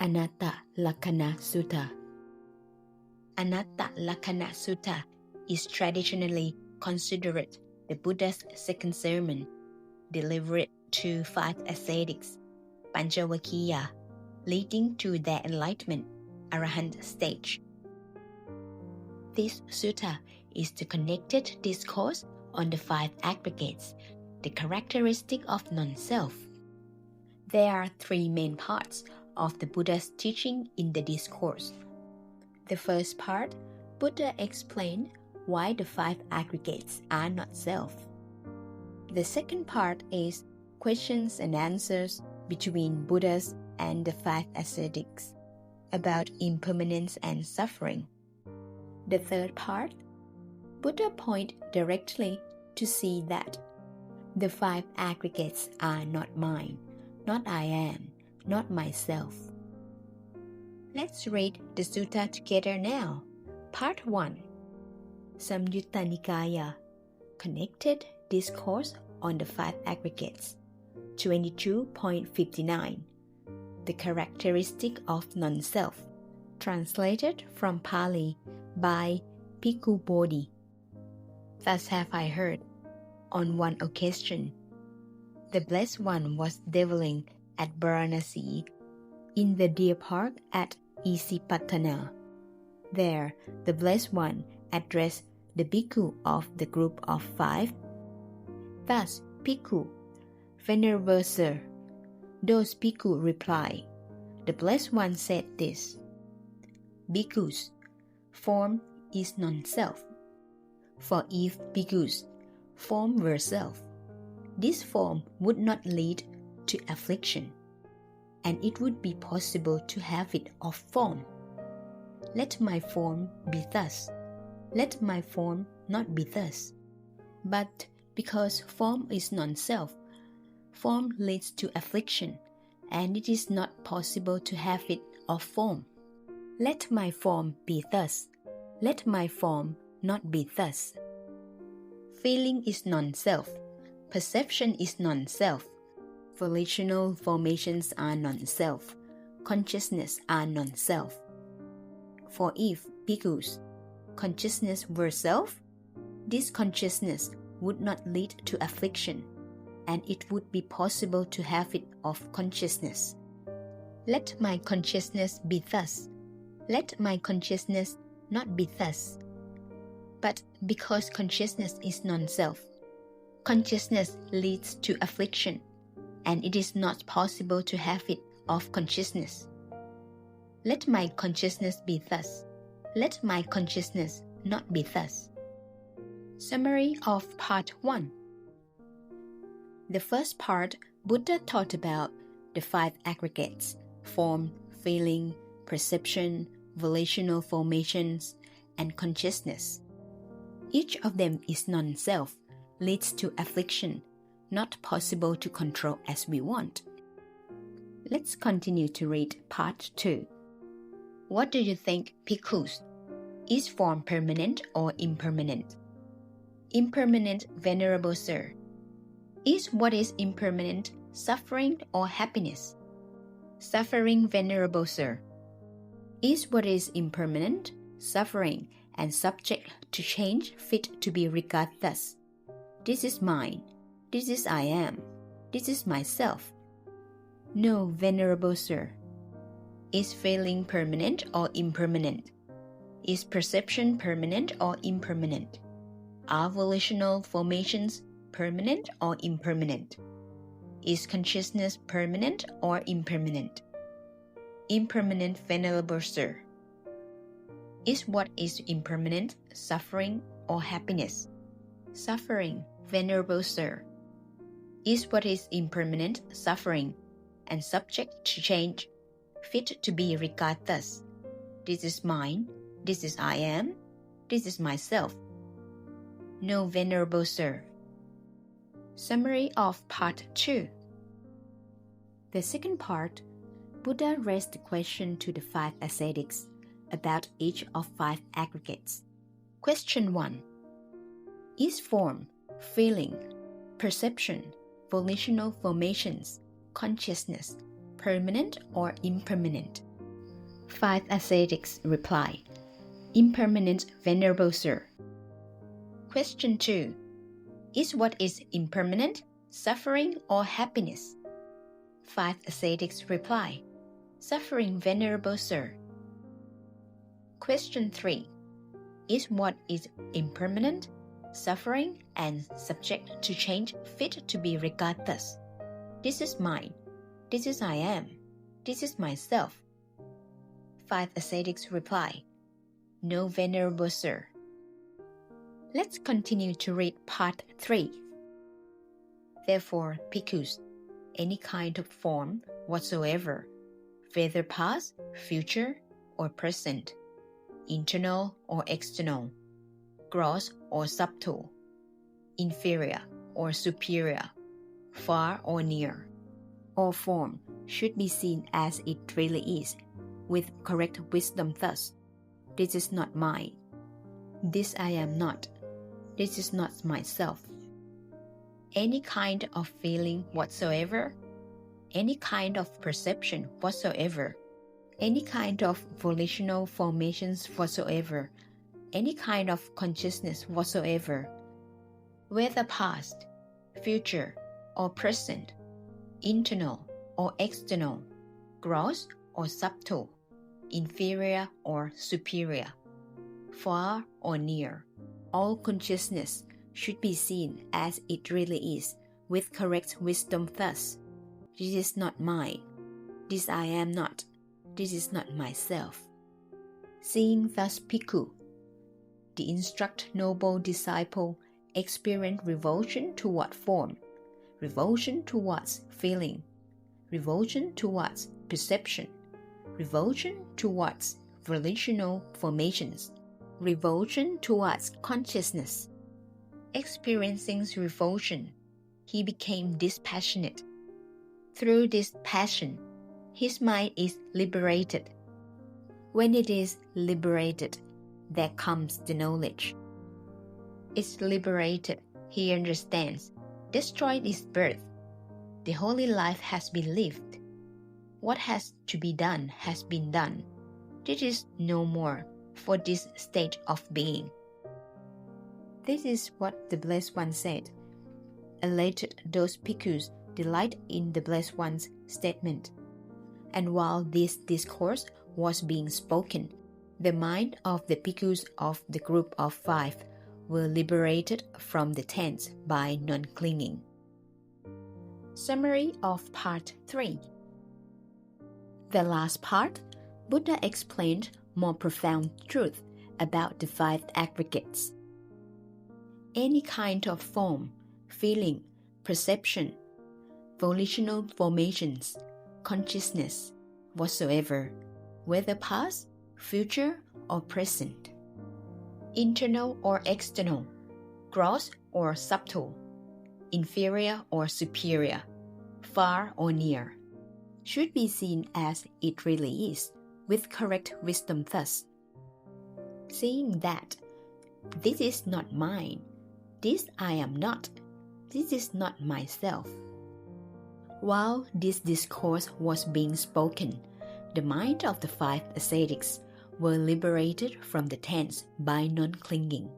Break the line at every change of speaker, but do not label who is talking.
Anatta Lakkhana Sutta. Anatta Lakkhana Sutta is traditionally considered the Buddha's second sermon, delivered to 5 ascetics, Panchavakiya, leading to their enlightenment, Arahant stage. This sutta is the connected discourse on the 5 aggregates, the characteristic of non-self. There are 3 main parts of the Buddha's teaching in the discourse. The first part, Buddha explained why the 5 aggregates are not self. The second part is questions and answers between Buddhas and the 5 ascetics about impermanence and suffering. The third part, Buddha points directly to see that the 5 aggregates are not mine, not I am, not myself. Let's read the sutta together now. Part 1. Samyutta Nikaya, Connected Discourse on the 5 Aggregates, 22.59. The Characteristic of Non-Self, translated from Pali by Bhikkhu Bodhi. Thus have I heard, on one occasion, the Blessed One was dwelling at Varanasi in the deer park at Isipatana. There, the Blessed One addressed the bhikkhu of the group of 5. Thus, Bhikkhu, Venerable Sir, those bhikkhu replied. The Blessed One said this: Bhikkhus, form is non-self. For if bhikkhus, form were self, this form would not lead to affliction, and it would be possible to have it of form. Let my form be thus. Let my form not be thus. But because form is non-self, form leads to affliction, and it is not possible to have it of form. Let my form be thus. Let my form not be thus. Feeling is non-self. Perception is non-self. Volitional formations are non-self. Consciousness are non-self. For if, bhikkhus, consciousness were self, this consciousness would not lead to affliction, and it would be possible to have it of consciousness. Let my consciousness be thus. Let my consciousness not be thus. But because consciousness is non-self, consciousness leads to affliction, and it is not possible to have it of consciousness. Let my consciousness be thus. Let my consciousness not be thus. Summary of Part 1. The first part, Buddha taught about the 5 aggregates: form, feeling, perception, volitional formations, and consciousness. Each of them is non-self, leads to affliction, not possible to control as we want. Let's continue to read Part 2. What do you think, bhikkhus? Is form permanent or impermanent? Impermanent, Venerable Sir. Is what is impermanent suffering or happiness? Suffering, Venerable Sir. Is what is impermanent, suffering, and subject to change fit to be regarded thus? This is mine. This is I am. This is myself. No, Venerable Sir. Is feeling permanent or impermanent? Is perception permanent or impermanent? Are volitional formations permanent or impermanent? Is consciousness permanent or impermanent? Impermanent, Venerable Sir. Is what is impermanent suffering or happiness? Suffering, Venerable Sir. Is what is impermanent suffering and subject to change fit to be regarded thus? This is mine. This is I am. This is myself. No, Venerable Sir. Summary of Part 2. The second part, Buddha raised the question to the 5 ascetics about each of 5 aggregates. Question 1. Is form, feeling, perception, volitional formations, consciousness permanent or impermanent? 5 ascetics reply, Impermanent Venerable Sir. Question 2. Is what is impermanent, suffering or happiness? 5 ascetics reply, Suffering, Venerable Sir. Question 3. Is what is impermanent, suffering and subject to change fit to be regarded thus? This is mine. This is I am. This is myself. 5 ascetics reply, No, Venerable Sir. Let's continue to read part 3. Therefore, bhikkhus, any kind of form whatsoever, whether past, future, or present, internal or external, gross or subtle, inferior or superior, far or near, all form should be seen as it really is, with correct wisdom thus, This is not mine. This I am not. This is not myself. Any kind of feeling whatsoever, any kind of perception whatsoever, any kind of volitional formations whatsoever, any kind of consciousness whatsoever, whether past, future, or present, internal or external, gross or subtle, inferior or superior, far or near, all consciousness should be seen as it really is, with correct wisdom thus, This is not mine. This I am not. This is not myself. Seeing thus, bhikkhu, the instruct noble disciple experience revulsion toward form, revulsion towards feeling, revulsion towards perception, revulsion towards volitional formations, revulsion towards consciousness. Experiencing revulsion, he became dispassionate. Through this passion, his mind is liberated. When it is liberated, there comes the knowledge. It's liberated, he understands. Destroyed is birth. The holy life has been lived. What has to be done has been done. This is no more for this state of being. This is what the Blessed One said. Elated those bhikkhus delight in the Blessed One's statement. And while this discourse was being spoken, the mind of the bhikkhus of the group of 5 were liberated from the tents by non-clinging. Summary of Part 3. The last part, Buddha explained more profound truth about the 5 aggregates. Any kind of form, feeling, perception, volitional formations, consciousness, whatsoever, whether past, future, or present, internal or external, gross or subtle, inferior or superior, far or near, should be seen as it really is, with correct wisdom thus. Seeing that, this is not mine, this I am not, this is not myself. While this discourse was being spoken, the mind of the 5 ascetics were liberated from the tents by non-clinging.